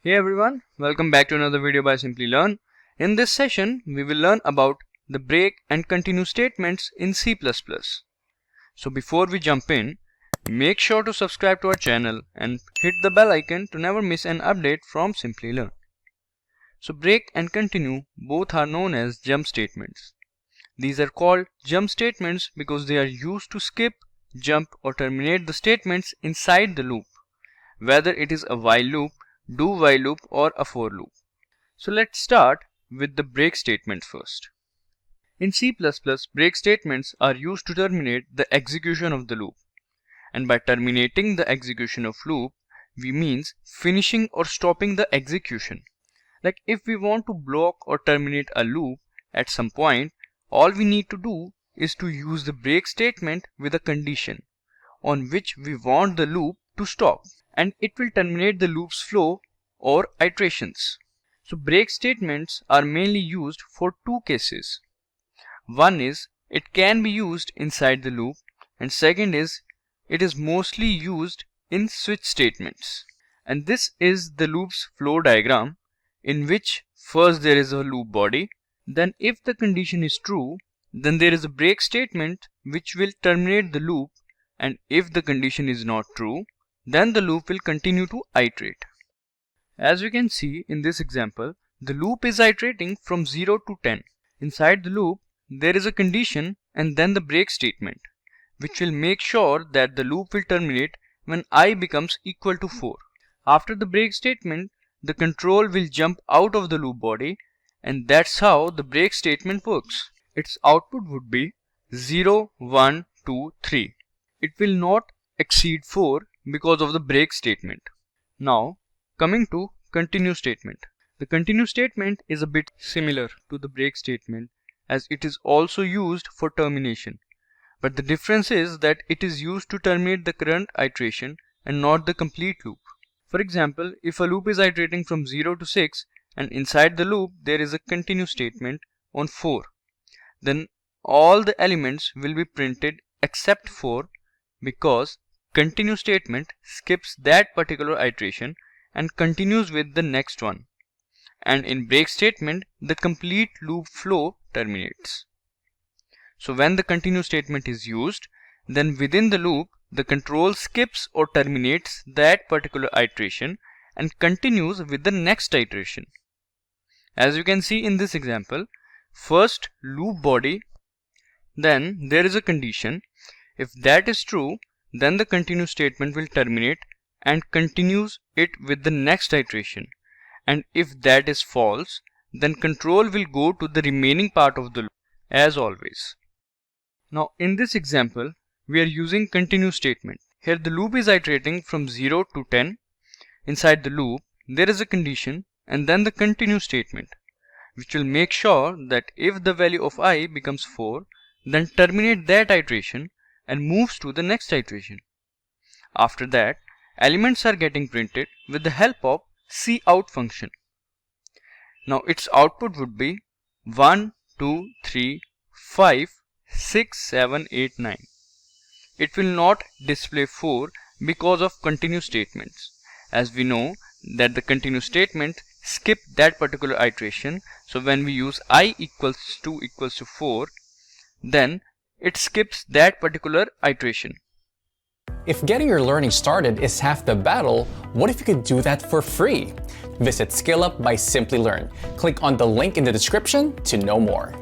Hey everyone, welcome back to another video by Simplilearn. In this session, we will learn about the break and continue statements in C++. So before we jump in, make sure to subscribe to our channel and hit the bell icon to never miss an update from Simplilearn. So break and continue both are known as jump statements. These are called jump statements because they are used to skip, jump or terminate the statements inside the loop, whether it is a while loop, do while loop or a for loop. So let's start with the break statements first. In C++, break statements are used to terminate the execution of the loop. And by terminating the execution of loop, we means finishing or stopping the execution. Like if we want to block or terminate a loop at some point, all we need to do is to use the break statement with a condition on which we want the loop to stop, and it will terminate the loop's flow or iterations. So break statements are mainly used for two cases. One is it can be used inside the loop, and second is it is mostly used in switch statements. And this is the loop's flow diagram, in which first there is a loop body, then if the condition is true, then there is a break statement which will terminate the loop, and if the condition is not true, then the loop will continue to iterate. As you can see in this example, the loop is iterating from 0 to 10. Inside the loop, there is a condition and then the break statement, which will make sure that the loop will terminate when I becomes equal to 4. After the break statement, the control will jump out of the loop body, and that's how the break statement works. Its output would be 0, 1, 2, 3. It will not exceed 4 because of the break statement. Now, coming to continue statement. The continue statement is a bit similar to the break statement as it is also used for termination. But the difference is that it is used to terminate the current iteration and not the complete loop. For example, if a loop is iterating from 0 to 6 and inside the loop there is a continue statement on 4, then all the elements will be printed except 4 because continue statement skips that particular iteration and continues with the next one. And in break statement, the complete loop flow terminates. So when the continue statement is used, then within the loop, the control skips or terminates that particular iteration and continues with the next iteration. As you can see in this example, first loop body, then there is a condition. If that is true, then the continue statement will terminate and continues it with the next iteration. And if that is false, then control will go to the remaining part of the loop as always. Now in this example, we are using continue statement. Here the loop is iterating from 0 to 10. Inside the loop, there is a condition and then the continue statement, which will make sure that if the value of I becomes 4, then terminate that iteration and moves to the next iteration. After that, elements are getting printed with the help of cout function. Now its output would be 1, 2, 3, 5, 6, 7, 8, 9. It will not display 4 because of continue statements, as we know that the continue statement skip that particular iteration. So when we use I equals to 4, then it skips that particular iteration. If getting your learning started is half the battle, what if you could do that for free? Visit SkillUp by Simplilearn. Click on the link in the description to know more.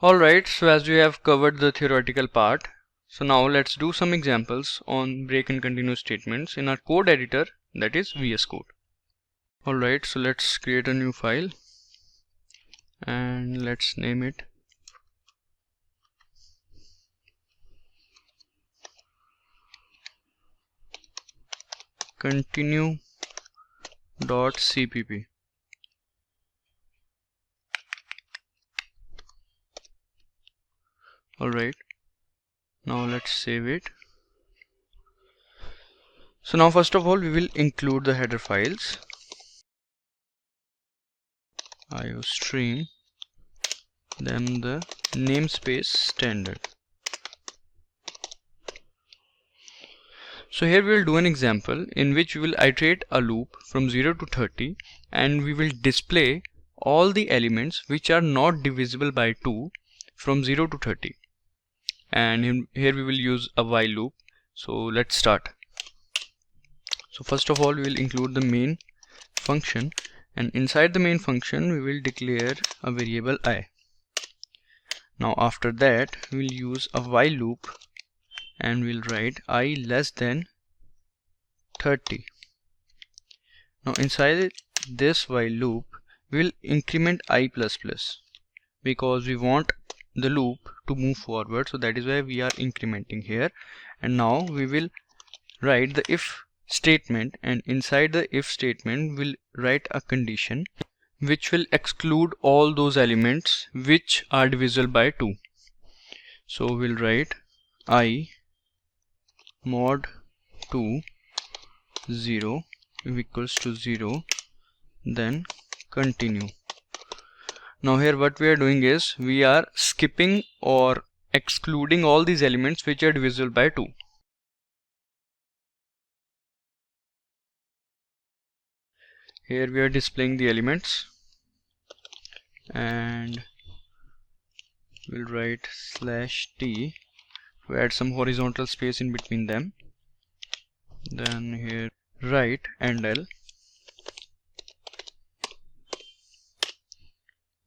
Alright, so as we have covered the theoretical part, so now let's do some examples on break and continue statements in our code editor, that is VS Code. Alright, so let's create a new file and let's name it continue.cpp. Alright, now let's save it. So now first of all we will include the header files iostream, then the namespace standard. So here we will do an example in which we will iterate a loop from 0 to 30 and we will display all the elements which are not divisible by 2 from 0 to 30. And here we will use a while loop. So let's start. So first of all we will include the main function, and inside the main function we will declare a variable I. Now after that we will use a while loop and we'll write I less than 30. Now inside this while loop we will increment I++ because we want the loop to move forward, so that is why we are incrementing here. And now we will write the if statement, and inside the if statement we'll write a condition which will exclude all those elements which are divisible by 2. So we'll write I mod 2 0 equals to 0, then continue. Now here what we are doing is we are skipping or excluding all these elements which are divisible by 2. Here we are displaying the elements and we'll write /t to add some horizontal space in between them. Then here write endl,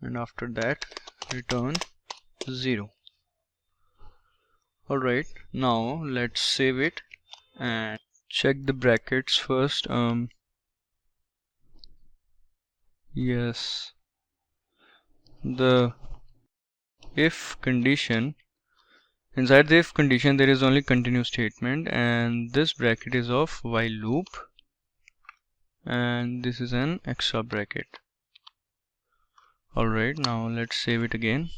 and after that return 0. Alright, now let's save it and check the brackets first. Yes, the if condition, inside the if condition there is only continue statement, and this bracket is of while loop, and this is an extra bracket. Alright, now let's save it again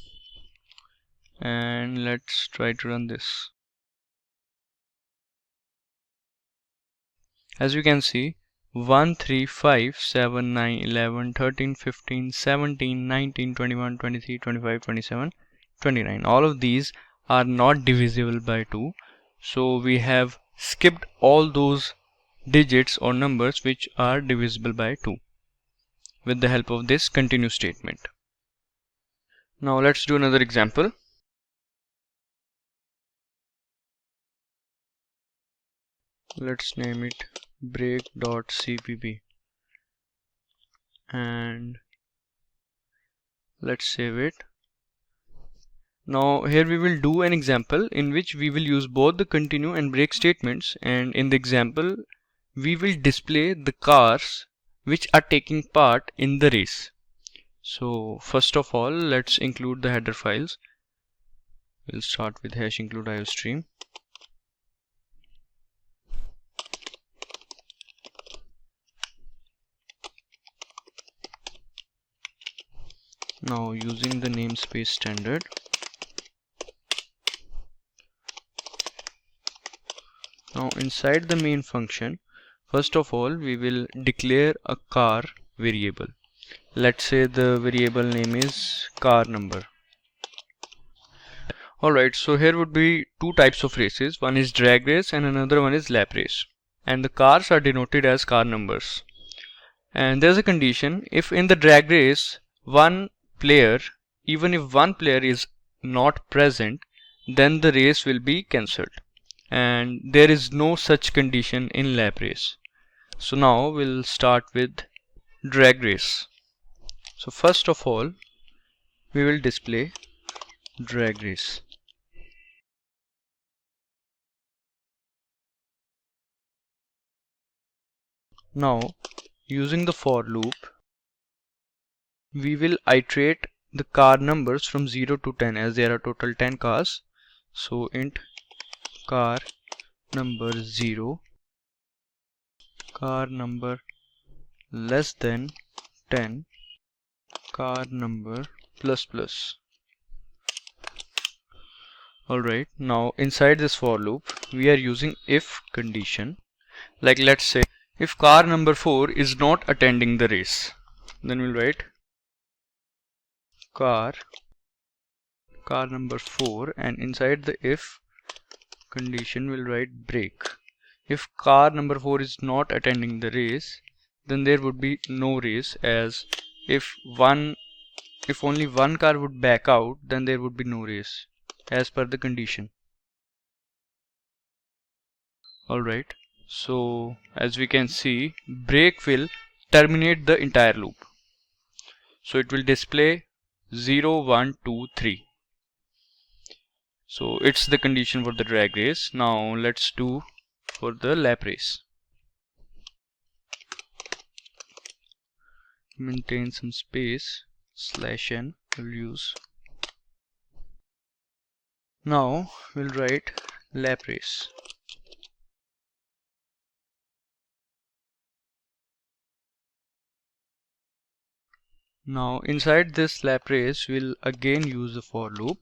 and let's try to run this. As you can see, 1, 3, 5, 7, 9, 11, 13, 15, 17, 19, 21, 23, 25, 27, 29. All of these are not divisible by 2. So we have skipped all those digits or numbers which are divisible by 2 with the help of this continue statement. Now let's do another example. Let's name it break.cpp and let's save it. Now here we will do an example in which we will use both the continue and break statements, and in the example we will display the cars which are taking part in the race. So first of all let's include the header files. We'll start with #include iostream. Now using the namespace standard, now inside the main function, first of all we will declare a car variable. Let's say the variable name is car number. Alright, so here would be two types of races. One is drag race and another one is lap race, and the cars are denoted as car numbers. And there's a condition: if in the drag race even if one player is not present, then the race will be cancelled, and there is no such condition in lap race. So now we'll start with drag race. So first of all we will display drag race. Now using the for loop we will iterate the car numbers from 0 to 10, as there are total 10 cars. So int car number 0, car number less than 10, car number ++. Alright, now inside this for loop we are using if condition. Like let's say if car number 4 is not attending the race, then we'll write car number 4, and inside the if condition we'll write break. if car number 4 is not attending the race, then there would be no race, as if only one car would back out, then there would be no race as per the condition. Alright, so as we can see, break will terminate the entire loop. So it will display 0, 1, 2, 3. So it's the condition for the drag race. Now let's do for the lap race. Maintain some space, /n we'll use. Now we'll write lap race. Now inside this lap race we'll again use the for loop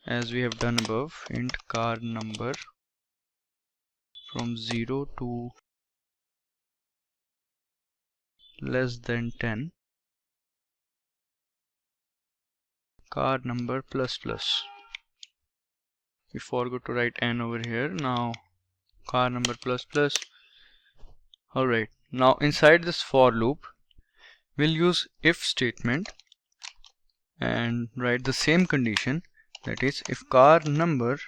as we have done above. Int car number from 0 to less than 10, car number plus plus. We forgot to write n over here. Now car number plus plus. Alright, now inside this for loop we'll use if statement and write the same condition, that is if car number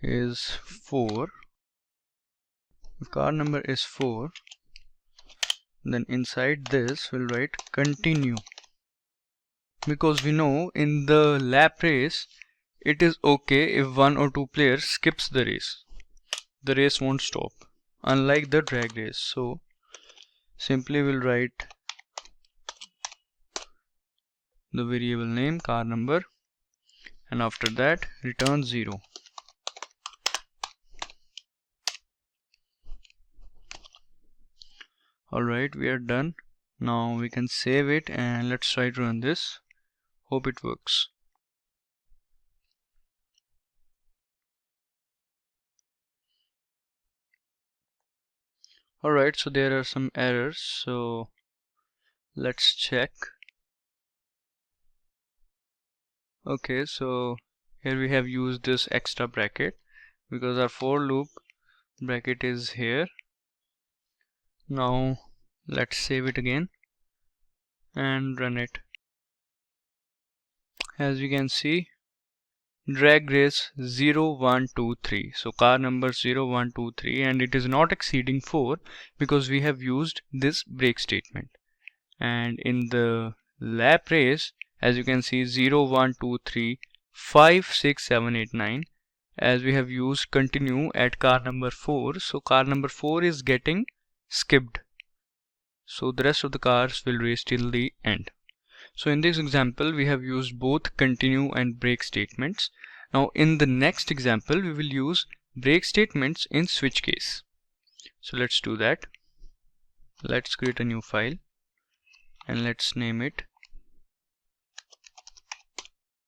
is 4, then inside this we'll write continue, because we know in the lap race it is okay if 1 or 2 players skips the race won't stop, unlike the drag race. So simply we'll write the variable name car number and after that return 0. Alright, we are done. Now we can save it and let's try to run this. Hope it works. Alright, so there are some errors, so let's check. Okay, so here we have used this extra bracket because our for loop bracket is here. Now let's save it again and run it. As we can see, drag race 0, 1, 2, 3. So car number 0, 1, 2, 3, and it is not exceeding 4 because we have used this break statement. And in the lap race, as you can see, 0, 1, 2, 3, 5, 6, 7, 8, 9, as we have used continue at car number 4. So car number 4 is getting skipped. So the rest of the cars will race till the end. So in this example, we have used both continue and break statements. Now in the next example, we will use break statements in switch case. So let's do that. Let's create a new file and let's name it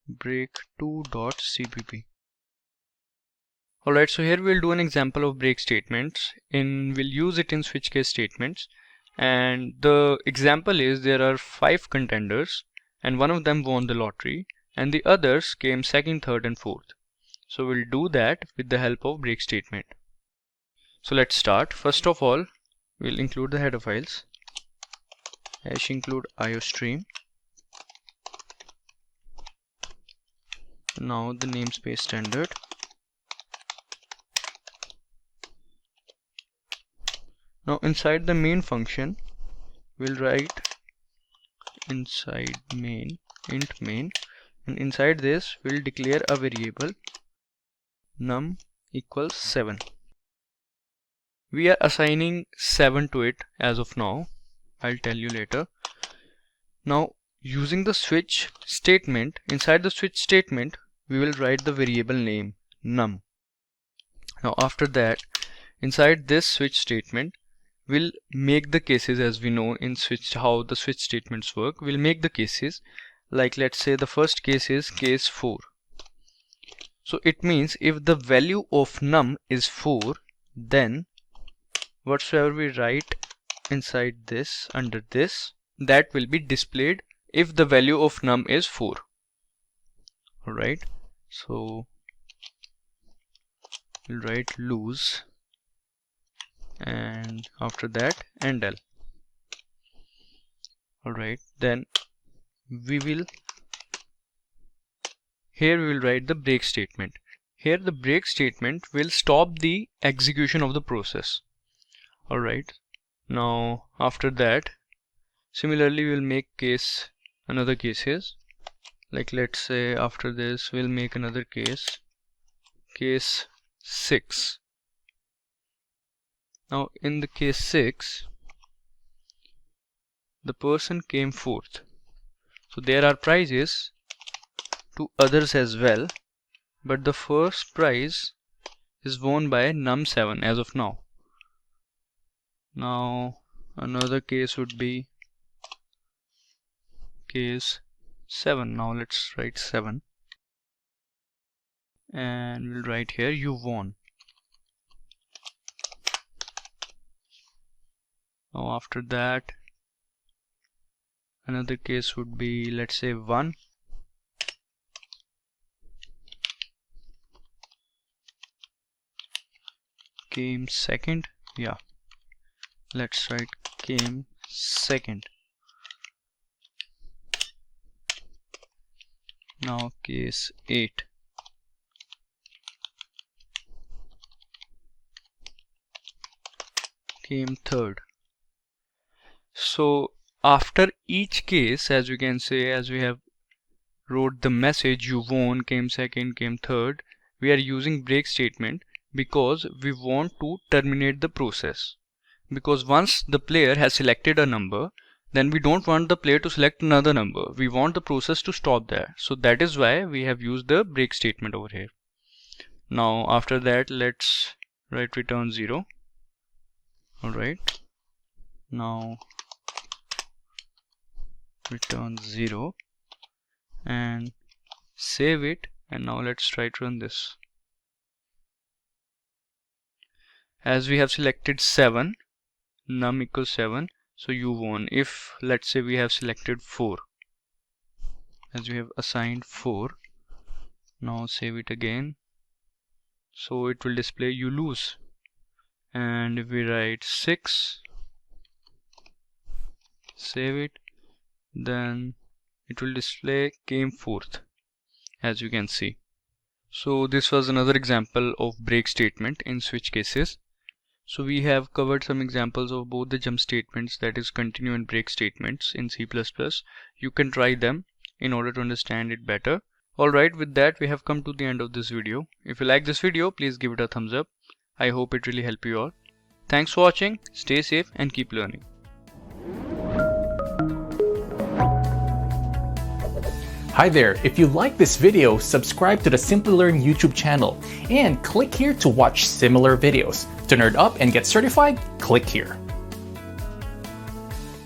break2.cpp. Alright, so here we'll do an example of break statements. We'll use it in switch case statements. And the example is there are 5 contenders and one of them won the lottery and the others came second, third and fourth. So we'll do that with the help of break statement. So let's start. First of all, we'll include the header files. #include iostream. Now the namespace standard. Now inside the main function, we'll write inside main int main, and inside this we'll declare a variable num equals 7. We are assigning 7 to it as of now. I'll tell you later. Now using the switch statement, inside the switch statement we will write the variable name num. Now after that, inside this switch statement we'll make the cases, as we know in switch how the switch statements work. We'll make the cases, like let's say the first case is case 4. So it means if the value of num is 4, then whatsoever we write inside this under this, that will be displayed if the value of num is 4. Alright, so we'll write lose, and after that end L. Alright, then we will write the break statement. Here the break statement will stop the execution of the process. Alright, now after that, similarly we'll make another cases. Like let's say after this we'll make another case 6. Now in the case 6, the person came fourth, so there are prizes to others as well, but the first prize is won by num7 as of now. Now another case would be case 7. Now let's write 7, and we'll write here you won. Now after that, another case would be, let's say 1, came second. Yeah, let's write came second. Now case 8, came third. So after each case, as we can say, as we have wrote the message you won, came second, came third, we are using break statement because we want to terminate the process. Because once the player has selected a number, then we don't want the player to select another number. We want the process to stop there. So that is why we have used the break statement over here. Now after that, let's write return 0. Alright, now return 0 and save it, and now let's try to run this. As we have selected 7, num equals 7, so you won. If let's say we have selected 4, as we have assigned 4, now save it again, so it will display you lose. And if we write 6, save it, then it will display came fourth, as you can see. So this was another example of break statement in switch cases. So we have covered some examples of both the jump statements, that is continue and break statements in C++. You can try them in order to understand it better. Alright, with that we have come to the end of this video. If you like this video, please give it a thumbs up. I hope it really helped you all. Thanks for watching, stay safe and keep learning. Hi there, if you like this video, subscribe to the Simplilearn YouTube channel and click here to watch similar videos. To nerd up and get certified, click here.